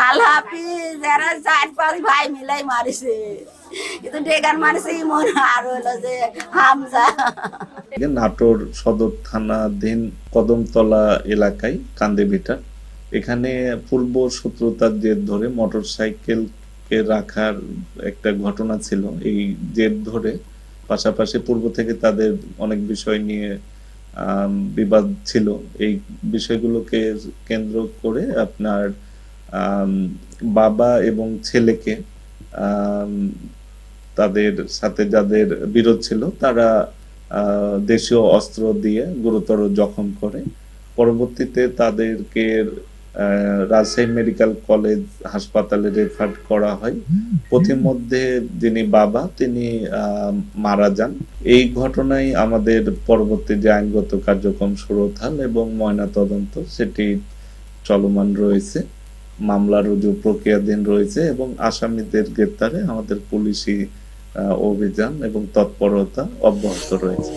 আলহাফিজ এরা 4-5 ভাই মিলাই মারিছে, কিন্তু ডেগার মারিছে ইমন আর হলো যে হামজা। নাটোর সদর থানাধীন কদমতলা এলাকায় কান্দিভিটা, এখানে পূর্ব শত্রুতার জের ধরে মোটরসাইকেলকে রাখার একটা ঘটনা ছিল। এই জের ধরে পাশাপাশি পূর্ব থেকে তাদের অনেক বিষয় নিয়ে বিবাদ ছিল। এই বিষয়গুলোকে কেন্দ্র করে আপনার বাবা এবং ছেলেকে, তাদের সাথে যাদের বিরোধ ছিল তারা দেশীয় অস্ত্র দিয়ে গুরুতর জখম করে। পরবর্তীতে তাদেরকে রাজশাহী মেডিকেল কলেজ হাসপাতালে রেফার করা হয়। পথিমধ্যে যিনি বাবা তিনি মারা যান। এই ঘটনায় আমাদের পরবর্তী যে আইনগত কার্যক্রম সুরতহাল এবং ময়না তদন্ত সেটি চলমান রয়েছে, মামলা রুজু প্রক্রিয়াধীন রয়েছে এবং আসামিদের গ্রেপ্তারে আমাদের পুলিশি অভিযান এবং তৎপরতা অব্যাহত রয়েছে।